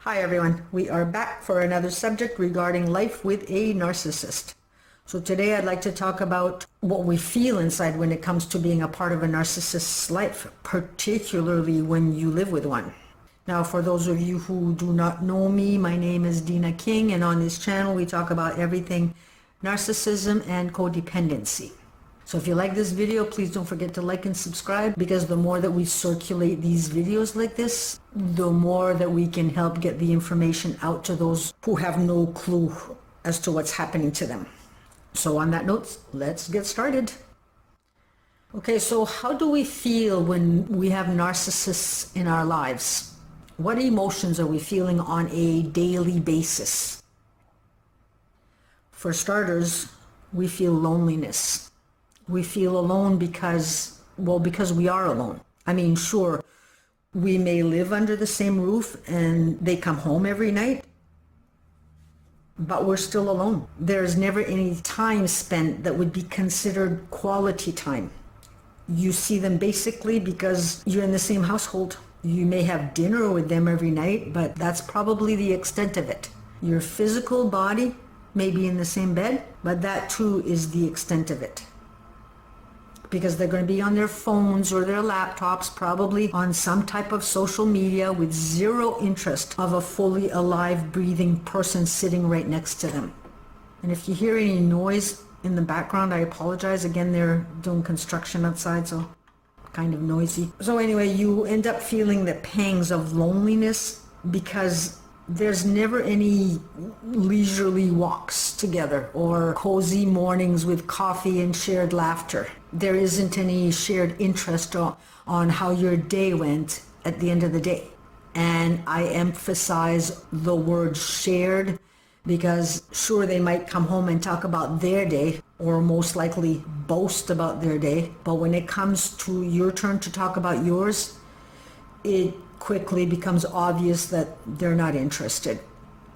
Hi everyone, we are back for another subject regarding life with a narcissist. So today I'd like to talk about what we feel inside when it comes to being a part of a narcissist's life, particularly when you live with one. Now, for those of you who do not know me, my name is Deanna King, and on this channel we talk about everything narcissism and codependency. So if you like this video, please don't forget to like and subscribe, because the more that we circulate these videos like this, the more that we can help get the information out to those who have no clue as to what's happening to them. So on that note, let's get started. Okay, so how do we feel when we have narcissists in our lives? What emotions are we feeling on a daily basis? For starters, we feel loneliness. We feel alone because we are alone. I mean, sure, we may live under the same roof and they come home every night, but we're still alone. There's never any time spent that would be considered quality time. You see them basically because you're in the same household. You may have dinner with them every night, but that's probably the extent of it. Your physical body may be in the same bed, but that too is the extent of it. Because they're going to be on their phones or their laptops, probably on some type of social media, with zero interest of a fully alive, breathing person sitting right next to them. And if you hear any noise in the background, I apologize. Again, they're doing construction outside, so kind of noisy. So anyway, you end up feeling the pangs of loneliness because there's never any leisurely walks together or cozy mornings with coffee and shared laughter. There isn't any shared interest on how your day went at the end of the day. And I emphasize the word shared because sure, they might come home and talk about their day or most likely boast about their day. But when it comes to your turn to talk about yours, it quickly becomes obvious that they're not interested.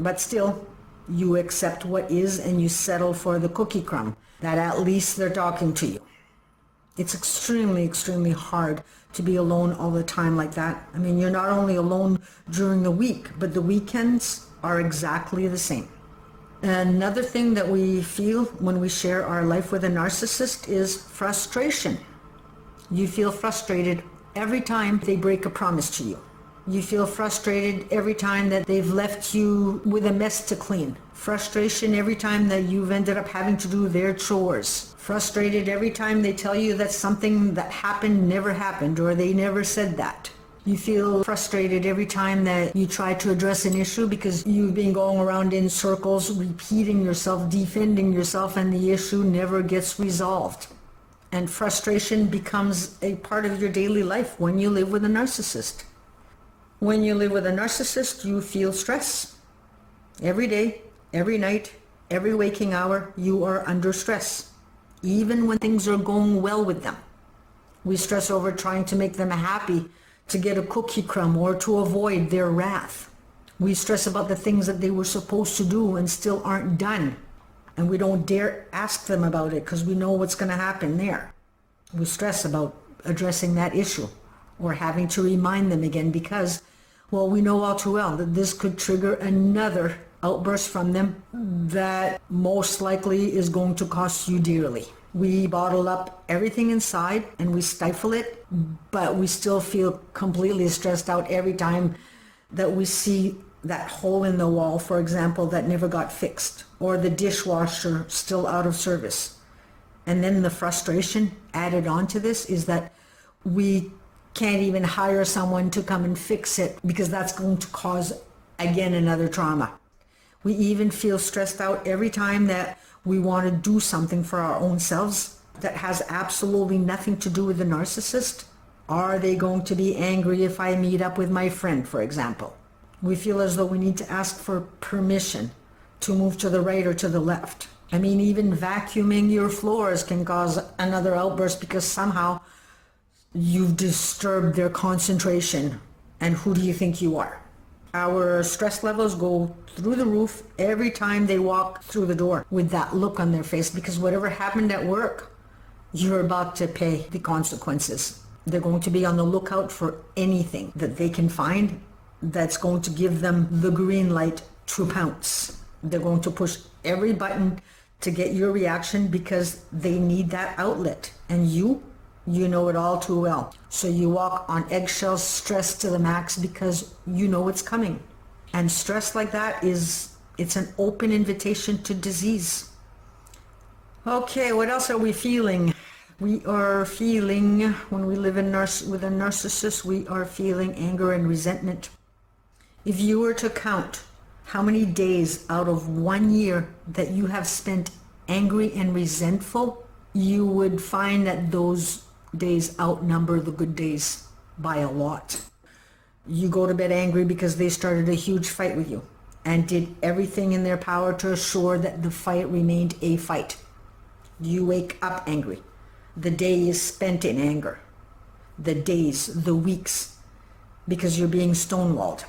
But still, you accept what is and you settle for the cookie crumb, that at least they're talking to you. It's extremely, extremely hard to be alone all the time like that. I mean, you're not only alone during the week, but the weekends are exactly the same. Another thing that we feel when we share our life with a narcissist is frustration. You feel frustrated every time they break a promise to you. You feel frustrated every time that they've left you with a mess to clean. Frustration every time that you've ended up having to do their chores. Frustrated every time they tell you that something that happened never happened or they never said that. You feel frustrated every time that you try to address an issue because you've been going around in circles, repeating yourself, defending yourself, and the issue never gets resolved. And frustration becomes a part of your daily life when you live with a narcissist. When you live with a narcissist, you feel stress. Every day, every night, every waking hour, you are under stress. Even when things are going well with them. We stress over trying to make them happy, to get a cookie crumb, or to avoid their wrath. We stress about the things that they were supposed to do and still aren't done. And we don't dare ask them about it because we know what's going to happen there. We stress about addressing that issue or having to remind them again because, well, we know all too well that this could trigger another outburst from them that most likely is going to cost you dearly. We bottle up everything inside and we stifle it, but we still feel completely stressed out every time that we see that hole in the wall, for example, that never got fixed, or the dishwasher still out of service. And then the frustration added on to this is that we can't even hire someone to come and fix it because that's going to cause, again, another trauma. We even feel stressed out every time that we want to do something for our own selves that has absolutely nothing to do with the narcissist. Are they going to be angry if I meet up with my friend, for example? We feel as though we need to ask for permission to move to the right or to the left. I mean, even vacuuming your floors can cause another outburst because somehow you've disturbed their concentration. And who do you think you are? Our stress levels go through the roof every time they walk through the door with that look on their face, because whatever happened at work, you're about to pay the consequences. They're going to be on the lookout for anything that they can find that's going to give them the green light to pounce. They're going to push every button to get your reaction because they need that outlet. And you know it all too well. So you walk on eggshells, stressed to the max because you know it's coming. And stress like that it's an open invitation to disease. Okay, what else are we feeling? We are feeling, when we live with a narcissist, we are feeling anger and resentment. If you were to count how many days out of 1 year that you have spent angry and resentful, you would find that those days outnumber the good days by a lot. You go to bed angry because they started a huge fight with you and did everything in their power to assure that the fight remained a fight. You wake up angry. The day is spent in anger. The days, the weeks, because you're being stonewalled.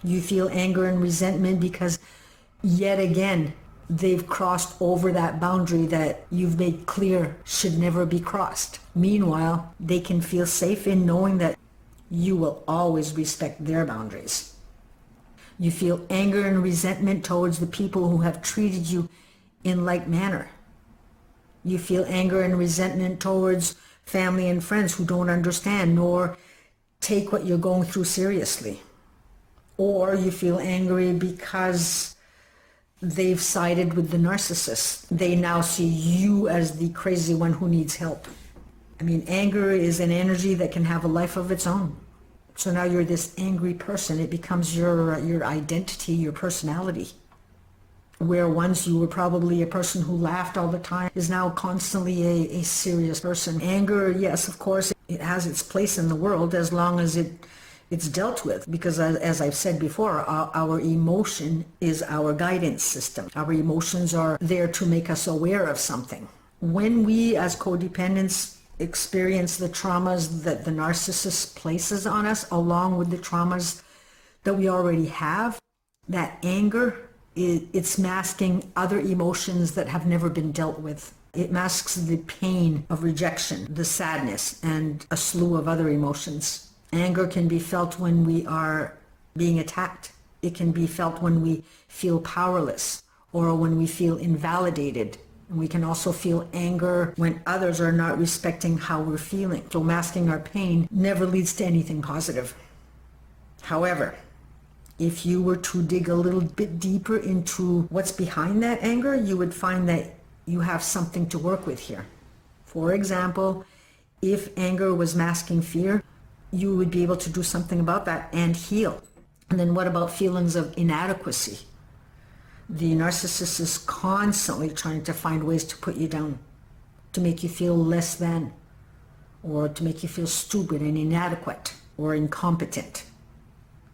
You feel anger and resentment because yet again, they've crossed over that boundary that you've made clear should never be crossed. Meanwhile, they can feel safe in knowing that you will always respect their boundaries. You feel anger and resentment towards the people who have treated you in like manner. You feel anger and resentment towards family and friends who don't understand nor take what you're going through seriously. Or you feel angry because they've sided with the narcissist. They now see you as the crazy one who needs help. I mean, anger is an energy that can have a life of its own. So now you're this angry person. It becomes your identity, your personality. Where once you were probably a person who laughed all the time is now constantly a serious person. Anger, yes, of course, it has its place in the world as long as it's dealt with, because as I've said before, our emotion is our guidance system. Our emotions are there to make us aware of something. When we as codependents experience the traumas that the narcissist places on us, along with the traumas that we already have, that anger, it's masking other emotions that have never been dealt with. It masks the pain of rejection, the sadness, and a slew of other emotions. Anger can be felt when we are being attacked. It can be felt when we feel powerless or when we feel invalidated. And we can also feel anger when others are not respecting how we're feeling. So masking our pain never leads to anything positive. However, if you were to dig a little bit deeper into what's behind that anger, you would find that you have something to work with here. For example, if anger was masking fear, you would be able to do something about that and heal. And then what about feelings of inadequacy? The narcissist is constantly trying to find ways to put you down, to make you feel less than, or to make you feel stupid and inadequate or incompetent.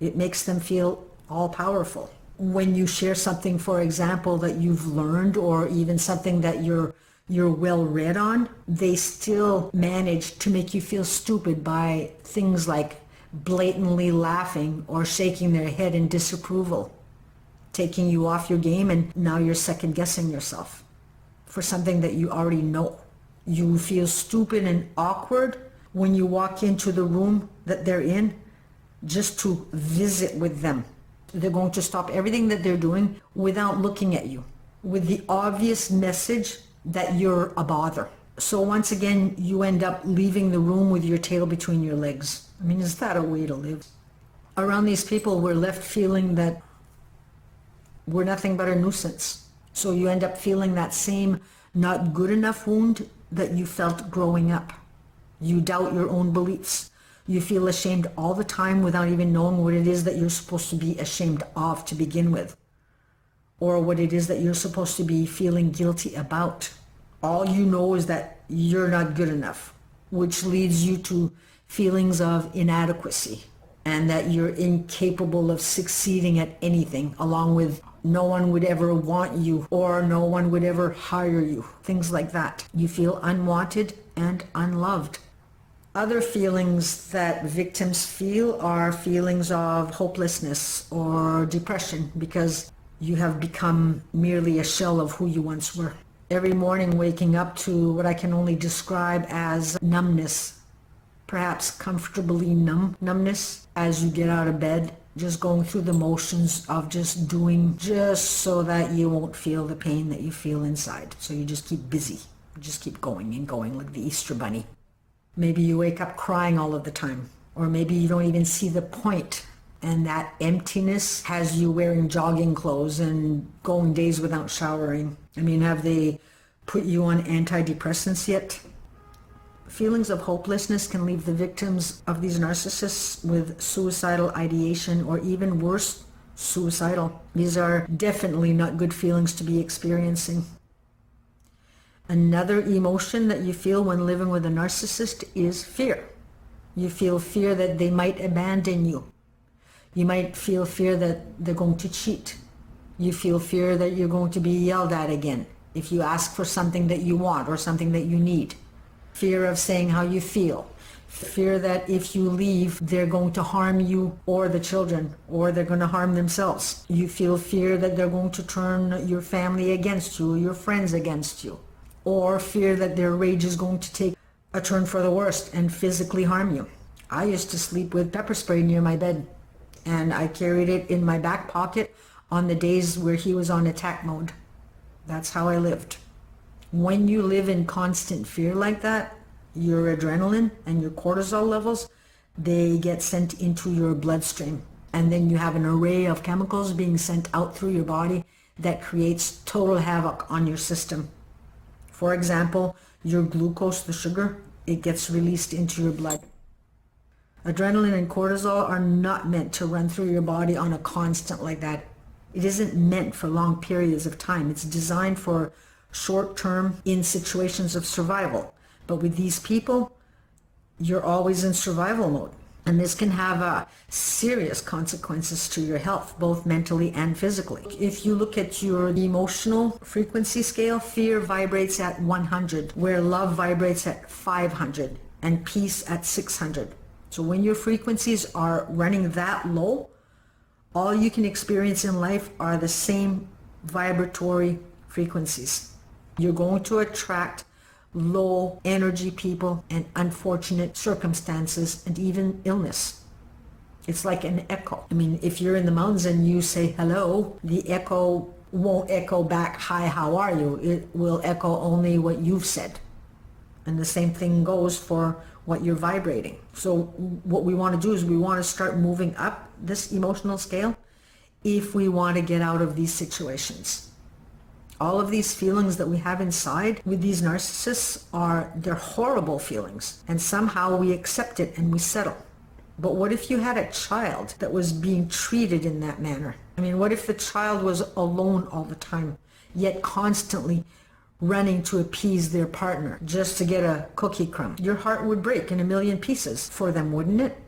It makes them feel all-powerful. When you share something, for example, that you've learned, or even something that you're well read on, they still manage to make you feel stupid by things like blatantly laughing or shaking their head in disapproval, taking you off your game, and now you're second-guessing yourself for something that you already know. You feel stupid and awkward when you walk into the room that they're in just to visit with them. They're going to stop everything that they're doing without looking at you, with the obvious message that you're a bother. So once again, you end up leaving the room with your tail between your legs. I mean, is that a way to live? Around these people, we're left feeling that we're nothing but a nuisance. So you end up feeling that same not good enough wound that you felt growing up. You doubt your own beliefs. You feel ashamed all the time without even knowing what it is that you're supposed to be ashamed of to begin with, or what it is that you're supposed to be feeling guilty about. All you know is that you're not good enough, which leads you to feelings of inadequacy and that you're incapable of succeeding at anything, along with no one would ever want you or no one would ever hire you, things like that. You feel unwanted and unloved. Other feelings that victims feel are feelings of hopelessness or depression, because you have become merely a shell of who you once were. Every morning waking up to what I can only describe as numbness, perhaps comfortably numbness as you get out of bed, just going through the motions of just doing, just so that you won't feel the pain that you feel inside. So you just keep busy, you just keep going and going like the Easter bunny. Maybe you wake up crying all of the time, or maybe you don't even see the point, and that emptiness has you wearing jogging clothes and going days without showering. I mean, have they put you on antidepressants yet? Feelings of hopelessness can leave the victims of these narcissists with suicidal ideation, or even worse, suicidal. These are definitely not good feelings to be experiencing. Another emotion that you feel when living with a narcissist is fear. You feel fear that they might abandon you. You might feel fear that they're going to cheat. You feel fear that you're going to be yelled at again if you ask for something that you want or something that you need. Fear of saying how you feel. Fear that if you leave, they're going to harm you or the children, or they're going to harm themselves. You feel fear that they're going to turn your family against you, your friends against you, or fear that their rage is going to take a turn for the worst and physically harm you. I used to sleep with pepper spray near my bed, and I carried it in my back pocket on the days where he was on attack mode. That's how I lived. When you live in constant fear like that, your adrenaline and your cortisol levels, they get sent into your bloodstream. And then you have an array of chemicals being sent out through your body that creates total havoc on your system. For example, your glucose, the sugar, it gets released into your blood. Adrenaline and cortisol are not meant to run through your body on a constant like that. It isn't meant for long periods of time. It's designed for short term in situations of survival. But with these people, you're always in survival mode. And this can have serious consequences to your health, both mentally and physically. If you look at your emotional frequency scale, fear vibrates at 100, where love vibrates at 500, and peace at 600. So when your frequencies are running that low, all you can experience in life are the same vibratory frequencies. You're going to attract low energy people and unfortunate circumstances and even illness. It's like an echo. I mean, if you're in the mountains and you say hello, the echo won't echo back, hi, how are you? It will echo only what you've said. And the same thing goes for what you're vibrating. So what we want to do is we want to start moving up this emotional scale if we want to get out of these situations. All of these feelings that we have inside with these narcissists they're horrible feelings, and somehow we accept it and we settle. But what if you had a child that was being treated in that manner? I mean, what if the child was alone all the time, yet constantly running to appease their partner just to get a cookie crumb? Your heart would break in a million pieces for them, wouldn't it?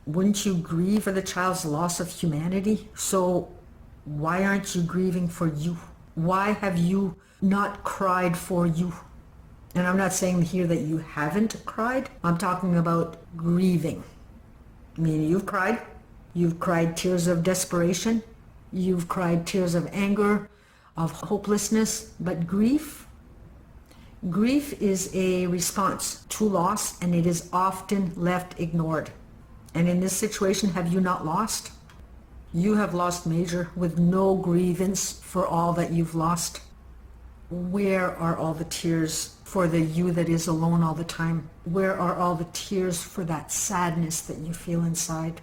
Wouldn't you grieve for the child's loss of humanity? So why aren't you grieving for you? Why have you not cried for you? And I'm not saying here that you haven't cried. I'm talking about grieving. I mean, you've cried. You've cried tears of desperation. You've cried tears of anger, of hopelessness. But grief is a response to loss, and it is often left ignored. And in this situation, have you not lost? You have lost major with no grievance for all that you've lost. Where are all the tears for the you that is alone all the time? Where are all the tears for that sadness that you feel inside?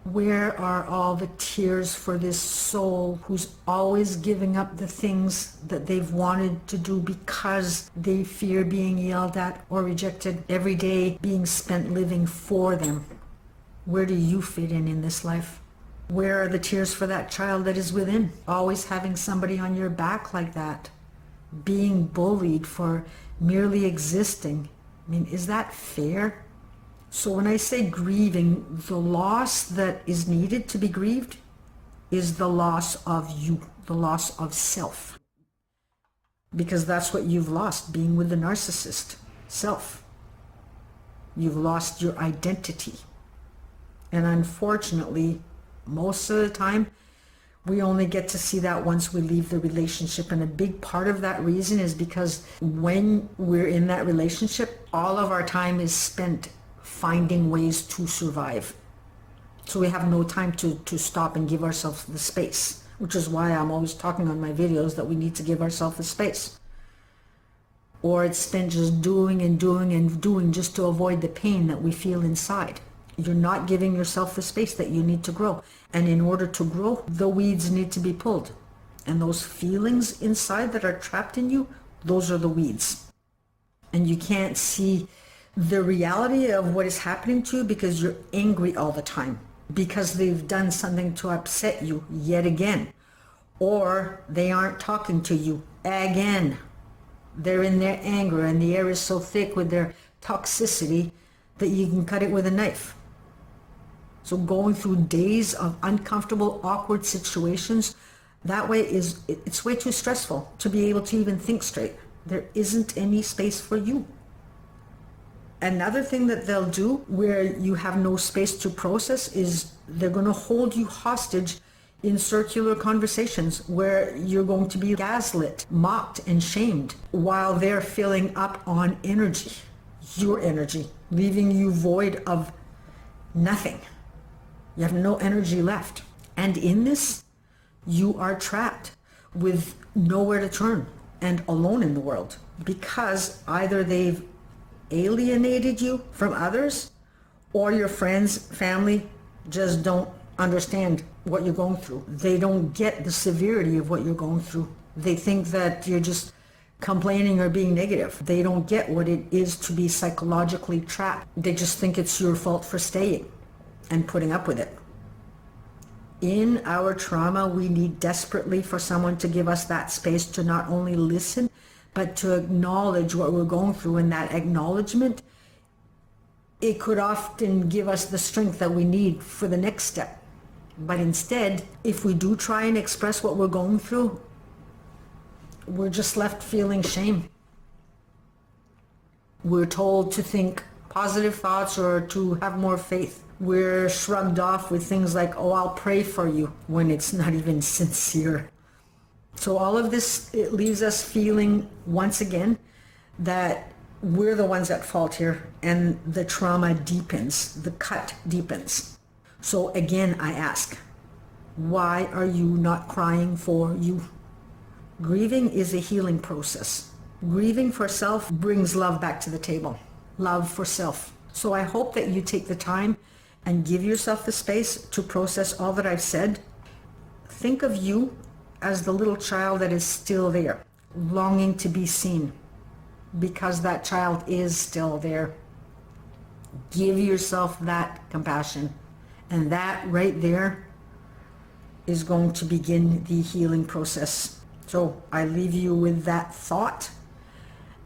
Where are all the tears for this soul who's always giving up the things that they've wanted to do because they fear being yelled at or rejected, every day being spent living for them? Where do you fit in this life? Where are the tears for that child that is within? Always having somebody on your back like that, being bullied for merely existing. I mean, is that fair? So when I say grieving, the loss that is needed to be grieved is the loss of you, the loss of self. Because that's what you've lost, being with the narcissist, self. You've lost your identity. And unfortunately, most of the time, we only get to see that once we leave the relationship. And a big part of that reason is because when we're in that relationship, all of our time is spent finding ways to survive. So we have no time to stop and give ourselves the space, which is why I'm always talking on my videos that we need to give ourselves the space. Or it's spent just doing and doing and doing just to avoid the pain that we feel inside. You're not giving yourself the space that you need to grow. And in order to grow, the weeds need to be pulled. And those feelings inside that are trapped in you, those are the weeds. And you can't see the reality of what is happening to you because you're angry all the time, because they've done something to upset you yet again, or they aren't talking to you again. They're in their anger and the air is so thick with their toxicity that you can cut it with a knife. So going through days of uncomfortable, awkward situations, that way it's way too stressful to be able to even think straight. There isn't any space for you. Another thing that they'll do where you have no space to process is they're going to hold you hostage in circular conversations where you're going to be gaslit, mocked, and shamed while they're filling up on energy, your energy, leaving you void of nothing. You have no energy left. And in this, you are trapped with nowhere to turn and alone in the world because either they've alienated you from others or your friends, family just don't understand what you're going through. They don't get the severity of what you're going through. They think that you're just complaining or being negative. They don't get what it is to be psychologically trapped. They just think it's your fault for staying and putting up with it. In our trauma, we need desperately for someone to give us that space to not only listen, but to acknowledge what we're going through. And that acknowledgement, it could often give us the strength that we need for the next step. But instead, if we do try and express what we're going through, we're just left feeling shame. We're told to think positive thoughts or to have more faith. We're shrugged off with things like, oh, I'll pray for you, when it's not even sincere. So all of this, it leaves us feeling once again that we're the ones at fault here and the trauma deepens, the cut deepens. So again, I ask, why are you not crying for you? Grieving is a healing process. Grieving for self brings love back to the table. Love for self. So I hope that you take the time and give yourself the space to process all that I've said. Think of you as the little child that is still there, longing to be seen, because that child is still there. Give yourself that compassion, and that right there is going to begin the healing process. So I leave you with that thought,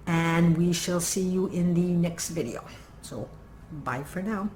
and we shall see you in the next video. So bye for now.